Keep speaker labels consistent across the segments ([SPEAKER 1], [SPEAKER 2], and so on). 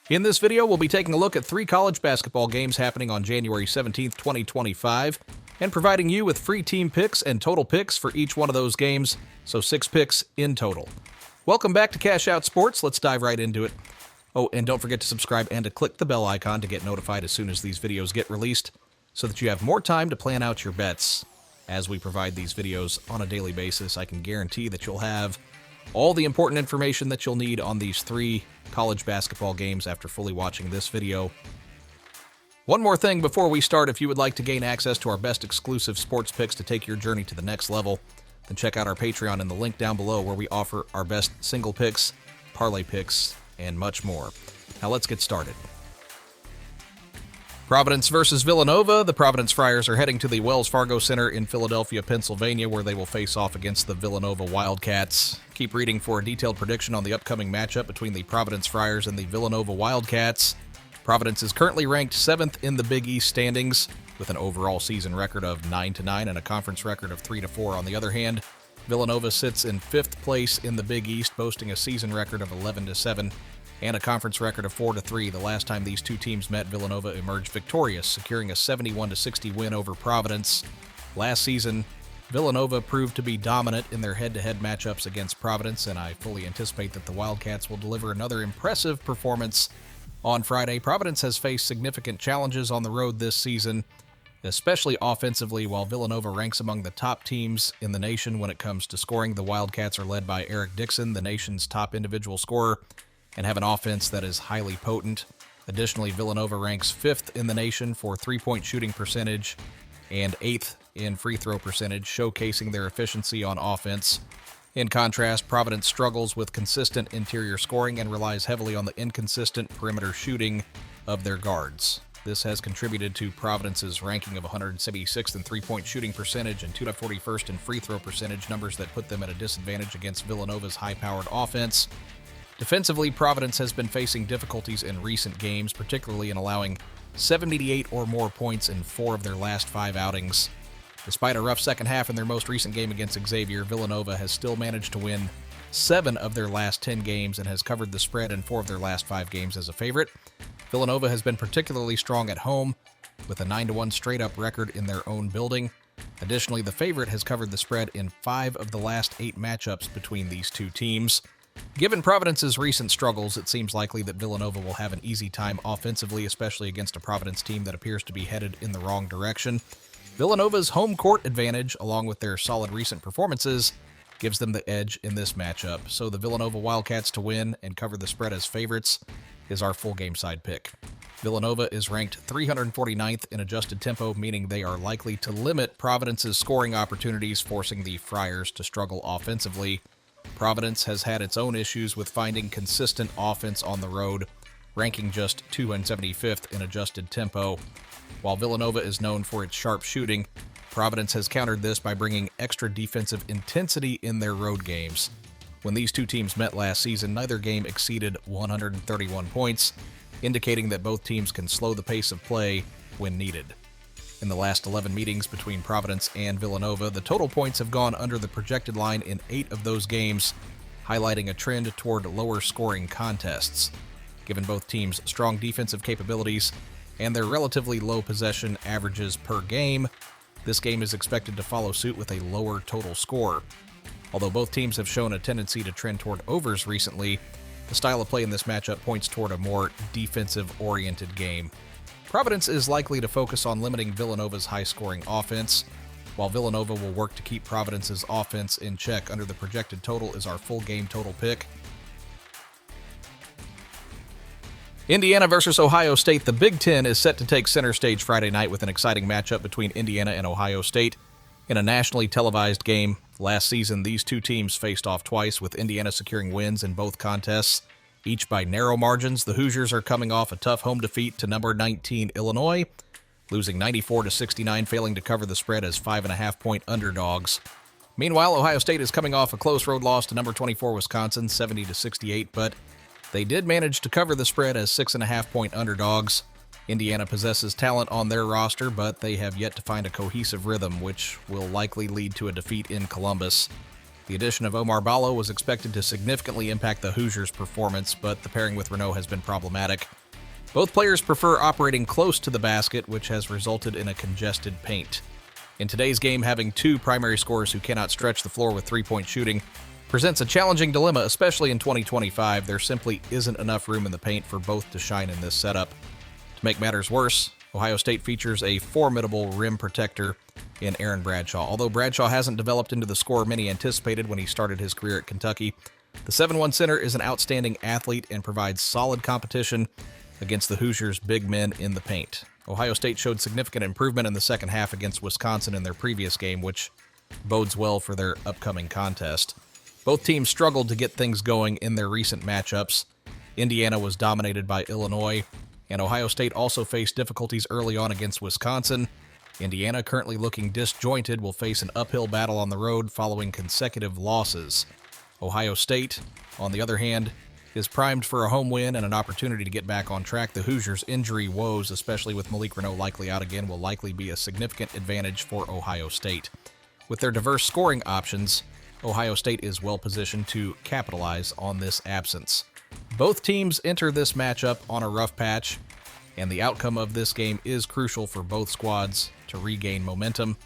[SPEAKER 1] In this video, we'll be taking a look at 3 college basketball games happening on January 17th, 2025, and providing you with free team picks and total picks for each one of those games, so 6 picks in total. Welcome back to Cash Out Sports. Let's dive right into it. Oh, and don't forget to subscribe and to click the bell icon to get notified as soon as these videos get released, so that you have more time to plan out your bets. As we provide these videos on a daily basis, I can guarantee that you'll have all the important information that you'll need on these 3 college basketball games after fully watching this video. One more thing before we start: if you would like to gain access to our best exclusive sports picks to take your journey to the next level, then check out our Patreon in the link down below, where we offer our best single picks, parlay picks, and much more. Now let's get started. Providence versus Villanova. The Providence Friars are heading to the Wells Fargo Center in Philadelphia, Pennsylvania, where they will face off against the Villanova Wildcats. Keep reading for a detailed prediction on the upcoming matchup between the Providence Friars and the Villanova Wildcats. Providence is currently ranked 7th in the Big East standings, with an overall season record of 9-9 and a conference record of 3-4. On the other hand, Villanova sits in 5th place in the Big East, boasting a season record of 11-7 and a conference record of 4-3. The last time these two teams met, Villanova emerged victorious, securing a 71-60 win over Providence. Last season, Villanova proved to be dominant in their head-to-head matchups against Providence, and I fully anticipate that the Wildcats will deliver another impressive performance on Friday. Providence has faced significant challenges on the road this season, especially offensively. While Villanova ranks among the top teams in the nation when it comes to scoring, the Wildcats are led by Eric Dixon, the nation's top individual scorer, and have an offense that is highly potent. Additionally, Villanova ranks 5th in the nation for three-point shooting percentage and 8th in free throw percentage, showcasing their efficiency on offense. In contrast, Providence struggles with consistent interior scoring and relies heavily on the inconsistent perimeter shooting of their guards. This has contributed to Providence's ranking of 176th in three-point shooting percentage and 241st in free throw percentage, numbers that put them at a disadvantage against Villanova's high-powered offense. Defensively, Providence has been facing difficulties in recent games, particularly in allowing 78 or more points in 4 of their last 5 outings. Despite a rough second half in their most recent game against Xavier, Villanova has still managed to win 7 of their last 10 games and has covered the spread in 4 of their last 5 games as a favorite. Villanova has been particularly strong at home, with a 9-1 straight-up record in their own building. Additionally, the favorite has covered the spread in 5 of the last 8 matchups between these two teams. Given Providence's recent struggles, it seems likely that Villanova will have an easy time offensively, especially against a Providence team that appears to be headed in the wrong direction. Villanova's home court advantage, along with their solid recent performances, gives them the edge in this matchup. So the Villanova Wildcats to win and cover the spread as favorites is our full game side pick. Villanova is ranked 349th in adjusted tempo, meaning they are likely to limit Providence's scoring opportunities, forcing the Friars to struggle offensively. Providence has had its own issues with finding consistent offense on the road, ranking just 275th in adjusted tempo. While Villanova is known for its sharp shooting, Providence has countered this by bringing extra defensive intensity in their road games. When these two teams met last season, neither game exceeded 131 points, indicating that both teams can slow the pace of play when needed. In the last 11 meetings between Providence and Villanova, the total points have gone under the projected line in 8 of those games, highlighting a trend toward lower scoring contests. Given both teams' strong defensive capabilities and their relatively low possession averages per game, this game is expected to follow suit with a lower total score. Although both teams have shown a tendency to trend toward overs recently, the style of play in this matchup points toward a more defensive-oriented game. Providence is likely to focus on limiting Villanova's high-scoring offense, while Villanova will work to keep Providence's offense in check. Under the projected total is our full game total pick. Indiana versus Ohio State. The Big Ten is set to take center stage Friday night with an exciting matchup between Indiana and Ohio State in a nationally televised game. Last season, these two teams faced off twice, with Indiana securing wins in both contests, each by narrow margins. The Hoosiers are coming off a tough home defeat to number 19 Illinois, losing 94-69, failing to cover the spread as 5.5-point underdogs. Meanwhile, Ohio State is coming off a close road loss to number 24 Wisconsin, 70-68, but they did manage to cover the spread as 6.5-point underdogs. Indiana possesses talent on their roster, but they have yet to find a cohesive rhythm, which will likely lead to a defeat in Columbus. The addition of Omar Ballo was expected to significantly impact the Hoosiers' performance, but the pairing with Renault has been problematic. Both players prefer operating close to the basket, which has resulted in a congested paint. In today's game, having two primary scorers who cannot stretch the floor with three-point shooting presents a challenging dilemma, especially in 2025. There simply isn't enough room in the paint for both to shine in this setup. To make matters worse, Ohio State features a formidable rim protector in Aaron Bradshaw. Although Bradshaw hasn't developed into the scorer many anticipated when he started his career at Kentucky, the 7'1" center is an outstanding athlete and provides solid competition against the Hoosiers' big men in the paint. Ohio State showed significant improvement in the second half against Wisconsin in their previous game, which bodes well for their upcoming contest. Both teams struggled to get things going in their recent matchups. Indiana was dominated by Illinois, and Ohio State also faced difficulties early on against Wisconsin. Indiana, currently looking disjointed, will face an uphill battle on the road following consecutive losses. Ohio State, on the other hand, is primed for a home win and an opportunity to get back on track. The Hoosiers' injury woes, especially with Malik Renault likely out again, will likely be a significant advantage for Ohio State. With their diverse scoring options, Ohio State is well positioned to capitalize on this absence. Both teams enter this matchup on a rough patch, and the outcome of this game is crucial for both squads to regain momentum.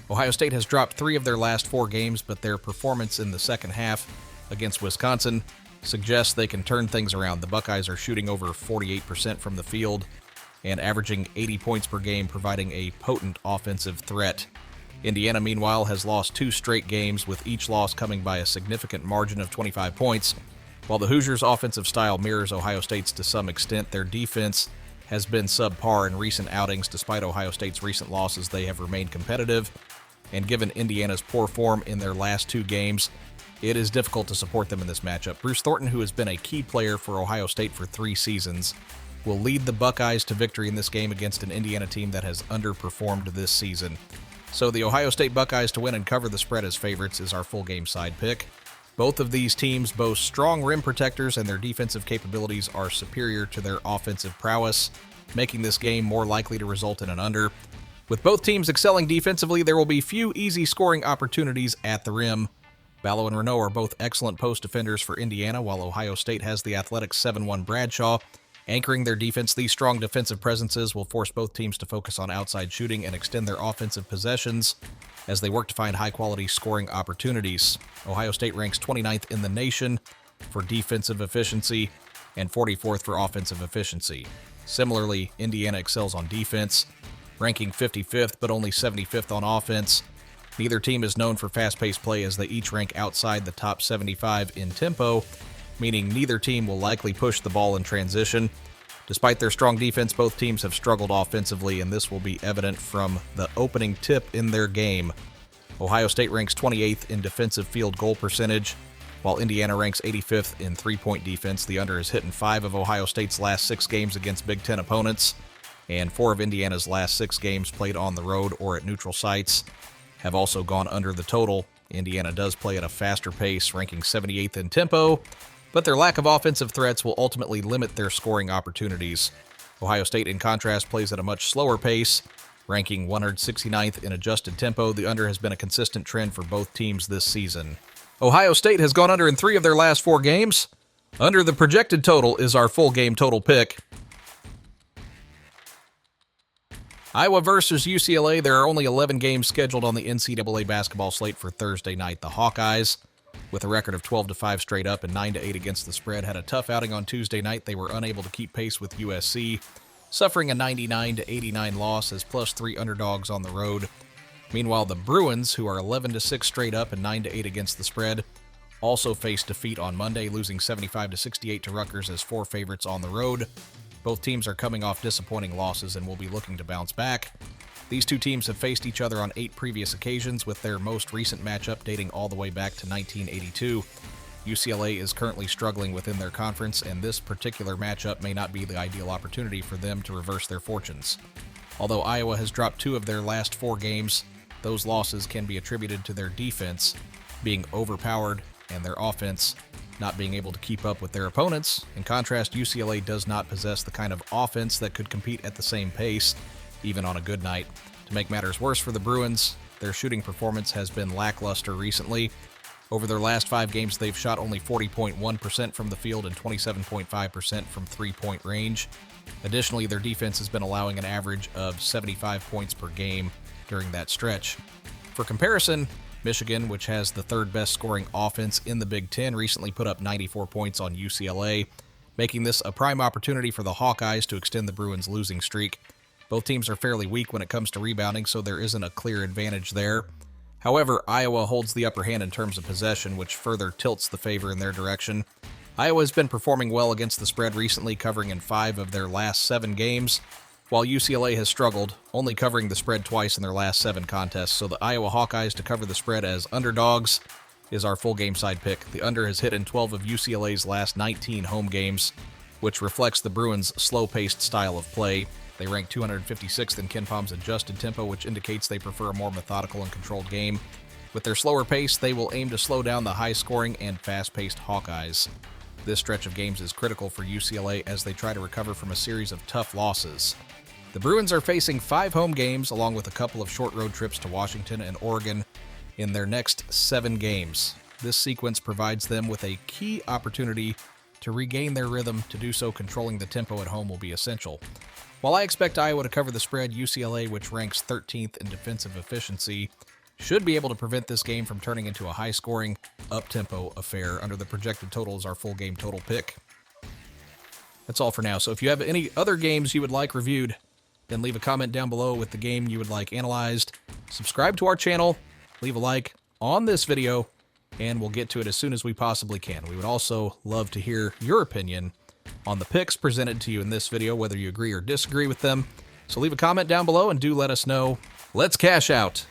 [SPEAKER 1] Ohio State has dropped 3 of their last 4 games, but their performance in the second half against Wisconsin suggests they can turn things around. The Buckeyes are shooting over 48% from the field and averaging 80 points per game, providing a potent offensive threat. Indiana, meanwhile, has lost 2 straight games, with each loss coming by a significant margin of 25 points. While the Hoosiers' offensive style mirrors Ohio State's to some extent, their defense has been subpar in recent outings. Despite Ohio State's recent losses, they have remained competitive, and given Indiana's poor form in their last 2 games, it is difficult to support them in this matchup. Bruce Thornton, who has been a key player for Ohio State for 3 seasons, will lead the Buckeyes to victory in this game against an Indiana team that has underperformed this season. So the Ohio State Buckeyes to win and cover the spread as favorites is our full game side pick. Both of these teams boast strong rim protectors, and their defensive capabilities are superior to their offensive prowess, making this game more likely to result in an under. With both teams excelling defensively, there will be few easy scoring opportunities at the rim. Ballo and Renault are both excellent post defenders for Indiana, while Ohio State has the athletic 7'1" Bradshaw. Anchoring their defense, these strong defensive presences will force both teams to focus on outside shooting and extend their offensive possessions as they work to find high-quality scoring opportunities. Ohio State ranks 29th in the nation for defensive efficiency and 44th for offensive efficiency. Similarly, Indiana excels on defense, ranking 55th but only 75th on offense. Neither team is known for fast-paced play, as they each rank outside the top 75 in tempo, meaning neither team will likely push the ball in transition. Despite their strong defense, both teams have struggled offensively, and this will be evident from the opening tip in their game. Ohio State ranks 28th in defensive field goal percentage, while Indiana ranks 85th in three-point defense. The under is hit in 5 of Ohio State's last 6 games against Big Ten opponents, and 4 of Indiana's last 6 games played on the road or at neutral sites have also gone under the total. Indiana does play at a faster pace, ranking 78th in tempo, but their lack of offensive threats will ultimately limit their scoring opportunities. Ohio State, in contrast, plays at a much slower pace, ranking 169th in adjusted tempo. The under has been a consistent trend for both teams this season. Ohio State has gone under in 3 of their last 4 games. Under the projected total is our full game total pick. Iowa versus UCLA. There are only 11 games scheduled on the NCAA basketball slate for Thursday night. The Hawkeyes, with a record of 12-5 straight up and 9-8 against the spread, had a tough outing on Tuesday night. They were unable to keep pace with USC, suffering a 99-89 loss as +3 underdogs on the road. Meanwhile, the Bruins, who are 11-6 straight up and 9-8 against the spread, also faced defeat on Monday, losing 75-68 to Rutgers as 4 favorites on the road. Both teams are coming off disappointing losses and will be looking to bounce back. These 2 teams have faced each other on 8 previous occasions, with their most recent matchup dating all the way back to 1982. UCLA is currently struggling within their conference, and this particular matchup may not be the ideal opportunity for them to reverse their fortunes. Although Iowa has dropped 2 of their last 4 games, those losses can be attributed to their defense being overpowered and their offense not being able to keep up with their opponents. In contrast, UCLA does not possess the kind of offense that could compete at the same pace, even on a good night. To make matters worse for the Bruins, their shooting performance has been lackluster recently. Over their last 5 games, they've shot only 40.1% from the field and 27.5% from three-point range. Additionally, their defense has been allowing an average of 75 points per game during that stretch. For comparison, Michigan, which has the third best scoring offense in the Big Ten, recently put up 94 points on UCLA, making this a prime opportunity for the Hawkeyes to extend the Bruins' losing streak. Both teams are fairly weak when it comes to rebounding, so there isn't a clear advantage there. However, Iowa holds the upper hand in terms of possession, which further tilts the favor in their direction. Iowa has been performing well against the spread recently, covering in 5 of their last 7 games, while UCLA has struggled, only covering the spread twice in their last 7 contests. So the Iowa Hawkeyes to cover the spread as underdogs is our full game side pick. The under has hit in 12 of UCLA's last 19 home games, which reflects the Bruins' slow-paced style of play. They rank 256th in KenPom's adjusted tempo, which indicates they prefer a more methodical and controlled game. With their slower pace, they will aim to slow down the high-scoring and fast-paced Hawkeyes. This stretch of games is critical for UCLA as they try to recover from a series of tough losses. The Bruins are facing 5 home games, along with a couple of short road trips to Washington and Oregon in their next 7 games. This sequence provides them with a key opportunity to regain their rhythm. To do so, controlling the tempo at home will be essential. While I expect Iowa to cover the spread, UCLA, which ranks 13th in defensive efficiency, should be able to prevent this game from turning into a high-scoring, up-tempo affair. Under the projected total is our full game total pick. That's all for now. So if you have any other games you would like reviewed, then leave a comment down below with the game you would like analyzed. Subscribe to our channel, leave a like on this video, and we'll get to it as soon as we possibly can. We would also love to hear your opinion on the picks presented to you in this video, whether you agree or disagree with them. So leave a comment down below and do let us know. Let's cash out.